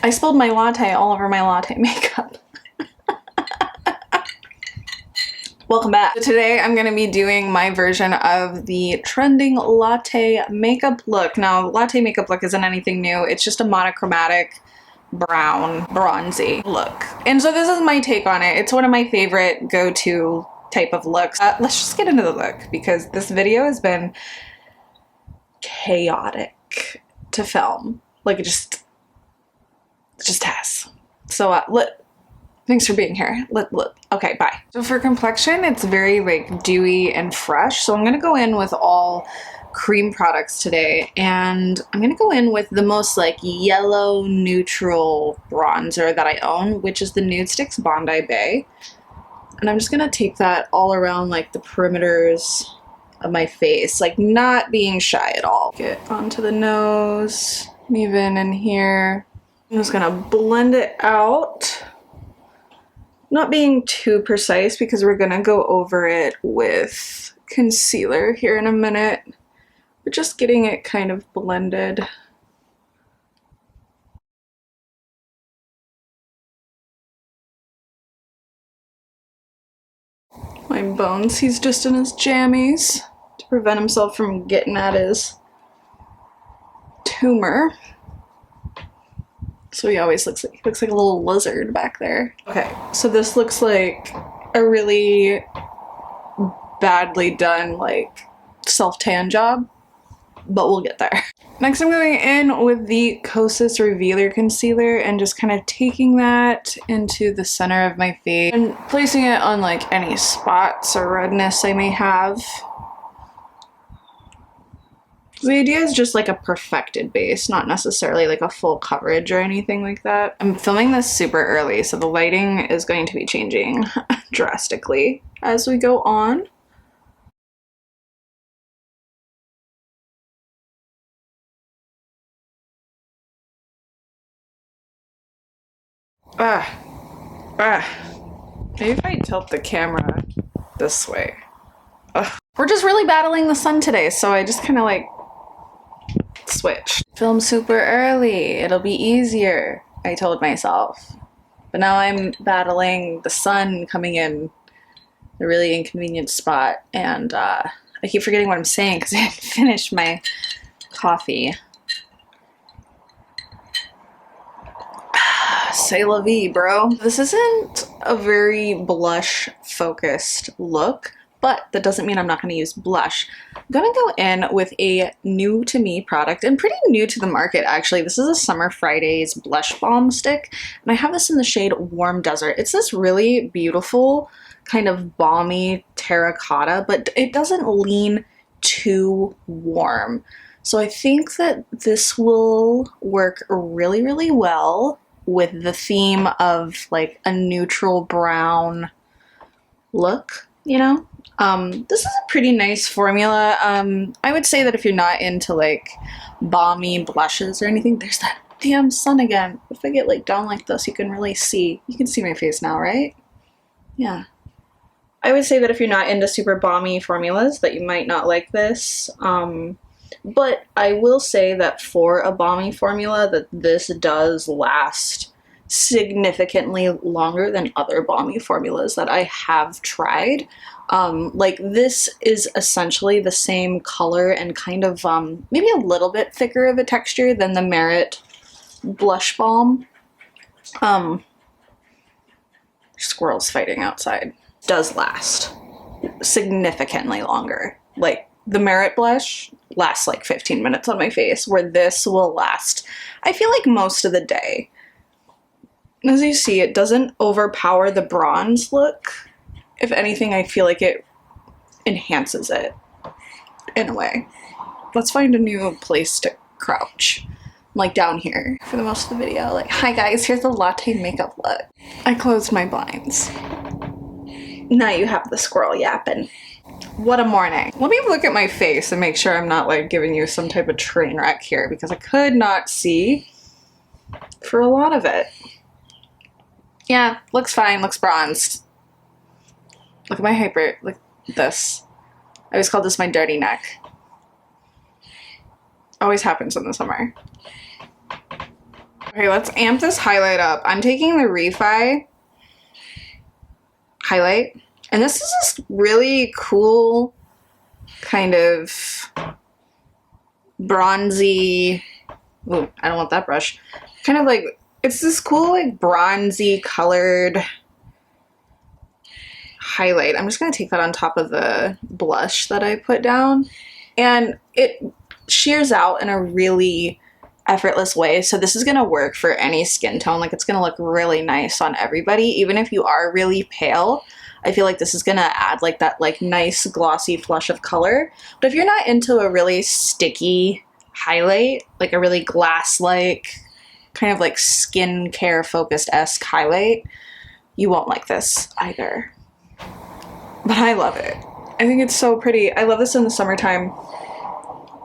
I spilled my latte all over my latte makeup. Welcome back. So today I'm going to be doing my version of the trending latte makeup look. Now, latte makeup look isn't anything new. It's just a monochromatic brown bronzy look. And so this is my take on it. It's one of my favorite go-to type of looks. Let's just get into the look because this video has been chaotic to film. Like it just has. So thanks for being here. Okay, bye. So for complexion, it's very like dewy and fresh. So I'm gonna go in with all cream products today, and I'm gonna go in with the most like yellow neutral bronzer that I own, which is the Nudestix Bondi Bay. And I'm just gonna take that all around like the perimeters of my face, like not being shy at all. Get onto the nose, and even in here. I'm just gonna blend it out. Not being too precise because we're gonna go over it with concealer here in a minute. We're just getting it kind of blended. My bones, he's just in his jammies to prevent himself from getting at his tumor. So he always looks like a little lizard back there. Okay, so this looks like a really badly done like self-tan job, but we'll get there. Next I'm going in with the Kosas Revealer Concealer and just kind of taking that into the center of my face and placing it on like any spots or redness I may have. The idea is just like a perfected base, not necessarily like a full coverage or anything like that. I'm filming this super early, so the lighting is going to be changing drastically as we go on. Maybe if I tilt the camera this way. We're just really battling the sun today, so I just kind of like switch. Film super early, it'll be easier, I told myself. But now I'm battling the sun coming in a really inconvenient spot, and I keep forgetting what I'm saying because I didn't finish my coffee. C'est la vie, bro. This isn't a very blush focused look, but that doesn't mean I'm not going to use blush. I'm going to go in with a new to me product, and pretty new to the market actually. This is a Summer Fridays blush balm stick, and I have this in the shade Warm Desert. It's this really beautiful kind of balmy terracotta, but it doesn't lean too warm. So I think that this will work really, really well with the theme of like a neutral brown look, you know? This is a pretty nice formula. I would say that if you're not into like balmy blushes or anything, there's that damn sun again. If I get like down like this, you can really see. You can see my face now, right? Yeah. I would say that if you're not into super balmy formulas, that you might not like this. But I will say that for a balmy formula, that this does last significantly longer than other balmy formulas that I have tried. Like this is essentially the same color and kind of maybe a little bit thicker of a texture than the Merit Blush Balm. Squirrels fighting outside. Does last significantly longer. Like the Merit Blush lasts like 15 minutes on my face, where this will last, I feel like, most of the day. As you see, it doesn't overpower the bronze look. If anything, I feel like it enhances it in a way. Let's find a new place to crouch. Like down here for the most of the video. Like, hi guys, here's the latte makeup look. I closed my blinds. Now you have the squirrel yapping. What a morning. Let me look at my face and make sure I'm not like giving you some type of train wreck here, because I could not see for a lot of it. Yeah, looks fine, looks bronzed. Look at my hyper, like this. I always call this my dirty neck. Always happens in the summer. Okay, let's amp this highlight up. I'm taking the Refy highlight, and this is this really cool kind of bronzy, ooh, I don't want that brush, kind of like, it's this cool like bronzy colored highlight. I'm just going to take that on top of the blush that I put down, and it shears out in a really effortless way. So this is going to work for any skin tone. Like, it's going to look really nice on everybody. Even if you are really pale, I feel like this is going to add like that like nice glossy flush of color. But if you're not into a really sticky highlight, like a really glass-like kind of like skincare focused-esque highlight, you won't like this either. But I love it. I think it's so pretty. I love this in the summertime.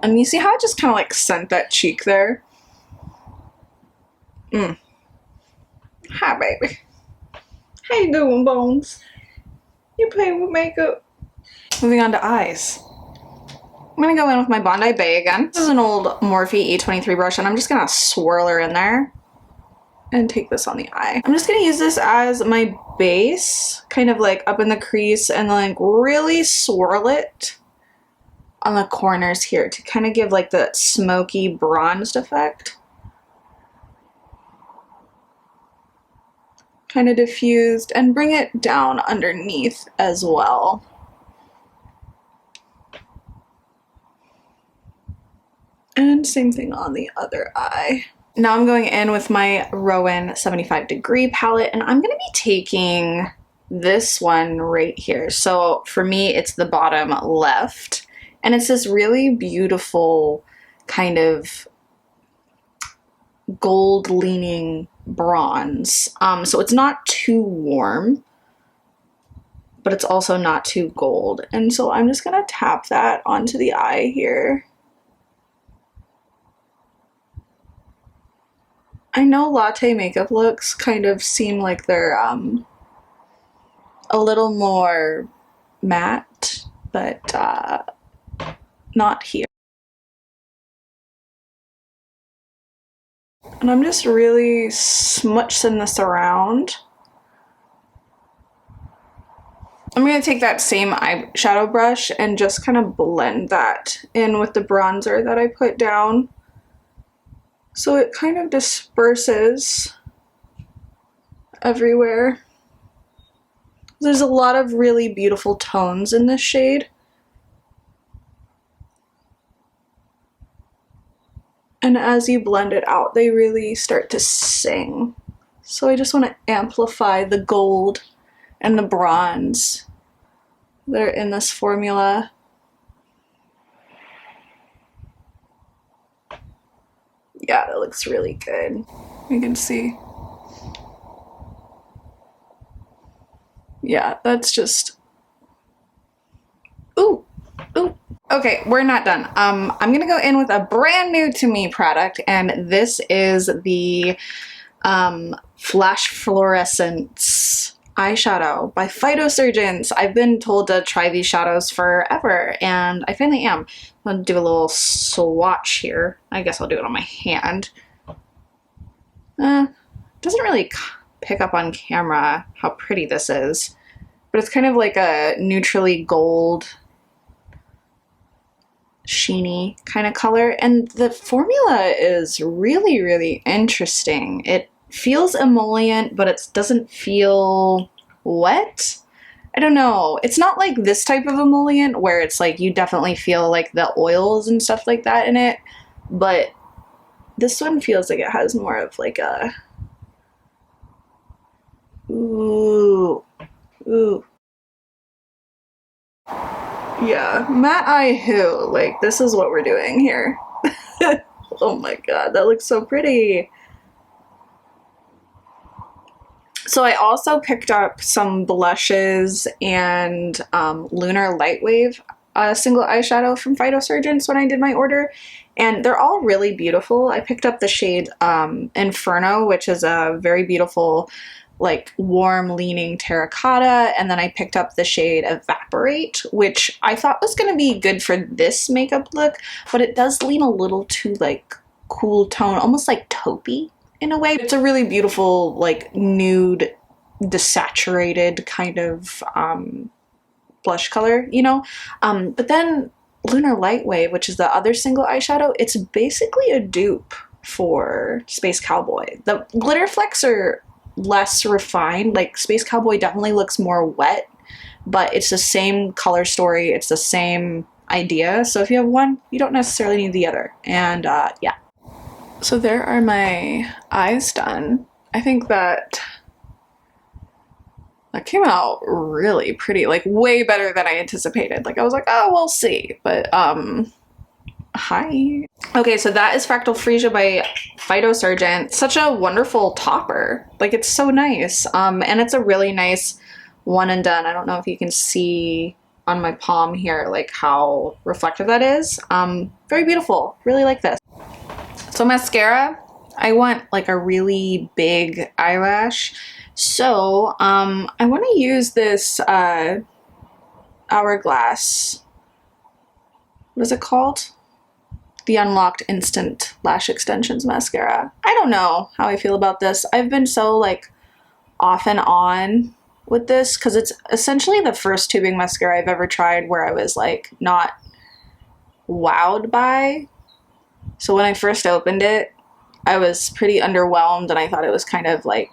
And you see how it just kind of like sent that cheek there? Hi, baby. How you doing, Bones? You playing with makeup? Moving on to eyes. I'm gonna go in with my Bondi Bay again. This is an old Morphe E23 brush, and I'm just gonna swirl her in there and take this on the eye. I'm just gonna use this as my base, kind of like up in the crease, and then like really swirl it on the corners here to kind of give like that smoky bronzed effect. Kind of diffused, and bring it down underneath as well. And same thing on the other eye. Now I'm going in with my Roen 75 degree palette, and I'm going to be taking this one right here. So for me, it's the bottom left, and it's this really beautiful kind of gold leaning bronze. So it's not too warm, but it's also not too gold. And so I'm just going to tap that onto the eye here. I know Latte Makeup looks kind of seem like they're a little more matte, but not here. And I'm just really smudging this around. I'm going to take that same eyeshadow brush and just kind of blend that in with the bronzer that I put down. So it kind of disperses everywhere. There's a lot of really beautiful tones in this shade. And as you blend it out, they really start to sing. So I just want to amplify the gold and the bronze that are in this formula. Yeah, that looks really good. You can see. Yeah, that's just, ooh, ooh. Okay, we're not done. I'm gonna go in with a brand new to me product, and this is the Flash Florescence eyeshadow by Phytosurgence. I've been told to try these shadows forever, and I finally am. I'm gonna do a little swatch here. I guess I'll do it on my hand. Doesn't really pick up on camera how pretty this is, but it's kind of like a neutrally gold, sheeny kind of color, and the formula is really, really interesting. It feels emollient, but it doesn't feel wet. I don't know. It's not like this type of emollient where it's like you definitely feel like the oils and stuff like that in it, but this one feels like it has more of like a ooh, ooh. Yeah, matte eye who? Like, this is what we're doing here. Oh my god, that looks so pretty. So I also picked up some blushes and Lunar Lightwave single eyeshadow from Phytosurgence when I did my order, and they're all really beautiful. I picked up the shade Inferno, which is a very beautiful like warm leaning terracotta, and then I picked up the shade Evaporate, which I thought was going to be good for this makeup look, but it does lean a little too like cool tone, almost like taupey. in a way. It's a really beautiful, like, nude, desaturated kind of blush color, you know? But then Lunar Lightwave, which is the other single eyeshadow, it's basically a dupe for Space Cowboy. The glitter flecks are less refined. Like, Space Cowboy definitely looks more wet, but it's the same color story, it's the same idea. So if you have one, you don't necessarily need the other. And yeah. So there are my eyes done. I think that came out really pretty, like way better than I anticipated. Like I was like, oh, we'll see. But hi. Okay, so that is Fractal Freesia by Phytosurgence. Such a wonderful topper. Like, it's so nice. And it's a really nice one and done. I don't know if you can see on my palm here, like how reflective that is. Very beautiful. Really like this. So mascara, I want like a really big eyelash. So I want to use this Hourglass. What is it called? The Unlocked Instant Lash Extensions Mascara. I don't know how I feel about this. I've been so like off and on with this because it's essentially the first tubing mascara I've ever tried where I was like not wowed by. So when I first opened it, I was pretty underwhelmed and I thought it was kind of like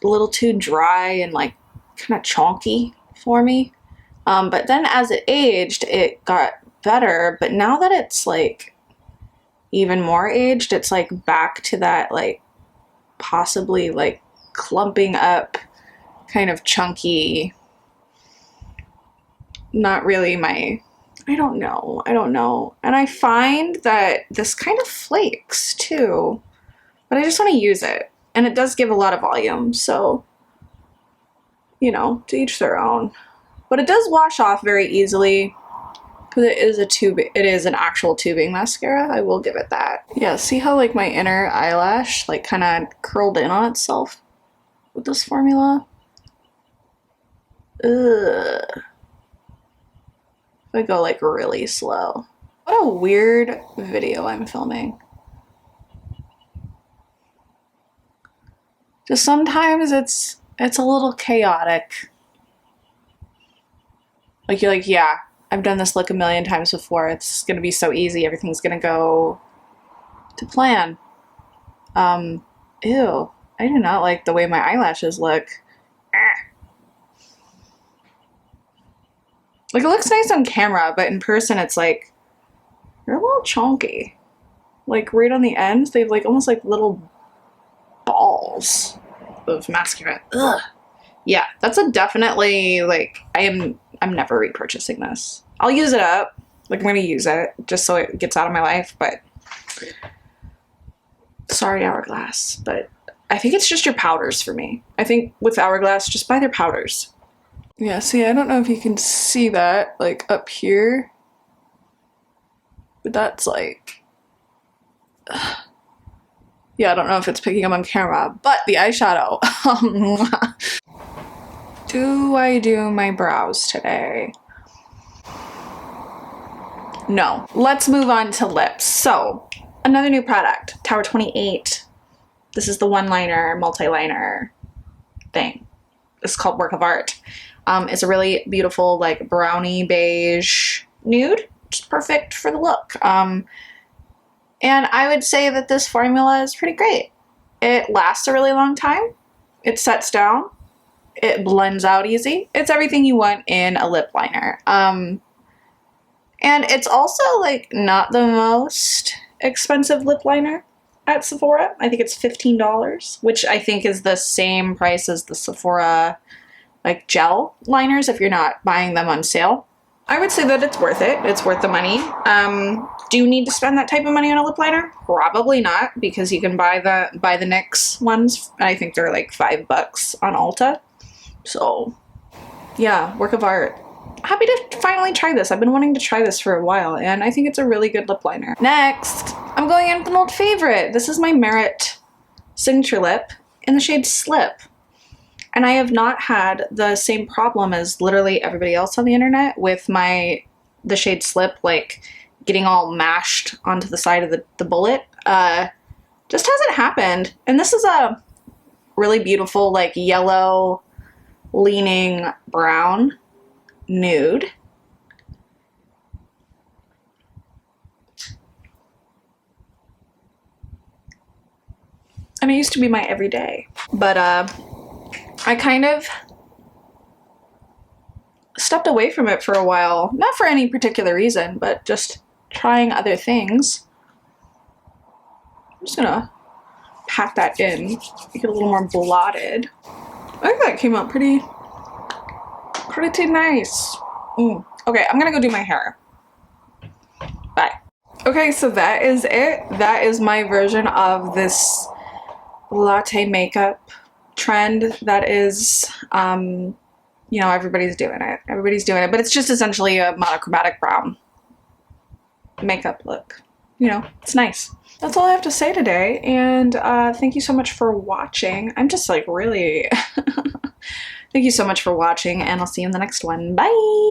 a little too dry and like kind of chonky for me. But then as it aged, it got better. But now that it's like even more aged, it's like back to that like possibly like clumping up kind of chunky, not really my, I don't know. And I find that this kind of flakes too, but I just want to use it. And it does give a lot of volume, so, you know, to each their own. But it does wash off very easily because it is a tube. It is an actual tubing mascara. I will give it that. Yeah, see how like my inner eyelash like kind of curled in on itself with this formula? Ugh. If I go like really slow. What a weird video I'm filming. Just sometimes it's a little chaotic. Like you're like, yeah, I've done this look a million times before. It's gonna be so easy. Everything's gonna go to plan. Ew. I do not like the way my eyelashes look. Like, it looks nice on camera, but in person it's like, you're a little chonky. Like, right on the ends, they have like almost like little balls of mascara. Ugh. Yeah, that's a definitely, like, I'm never repurchasing this. I'll use it up. Like, I'm gonna use it just so it gets out of my life, but sorry, Hourglass, but I think it's just your powders for me. I think with Hourglass, just buy their powders. Yeah, see, I don't know if you can see that, like, up here, but that's like, yeah, I don't know if it's picking up on camera, but the eyeshadow. Do I do my brows today? No. Let's move on to lips. So, another new product, Tower 28. This is the one-liner, multi-liner thing. It's called Work of Art. It's a really beautiful, like, brownie beige nude. Just perfect for the look. And I would say that this formula is pretty great. It lasts a really long time. It sets down. It blends out easy. It's everything you want in a lip liner. And it's also, like, not the most expensive lip liner at Sephora. I think it's $15, which I think is the same price as the Sephora like gel liners if you're not buying them on sale. I would say that it's worth it. It's worth the money. Do you need to spend that type of money on a lip liner? Probably not, because you can buy the NYX ones. I think they're like $5 on Ulta. So yeah, Work of Art. Happy to finally try this. I've been wanting to try this for a while, and I think it's a really good lip liner. Next, I'm going in with an old favorite. This is my Merit Signature Lip in the shade Slip. And I have not had the same problem as literally everybody else on the internet with the shade Slip, like, getting all mashed onto the side of the bullet. just hasn't happened. And this is a really beautiful, like, yellow leaning brown nude. And it used to be my everyday, but I kind of stepped away from it for a while, not for any particular reason, but just trying other things. I'm just gonna pat that in, make it a little more blotted. I think that came out pretty nice. Okay, I'm gonna go do my hair. Bye. Okay, so that is it. That is my version of this latte makeup trend that is, you know, everybody's doing it. Everybody's doing it, but it's just essentially a monochromatic brown makeup look. You know, it's nice. That's all I have to say today, and thank you so much for watching. I'm just like really... Thank you so much for watching, and I'll see you in the next one. Bye!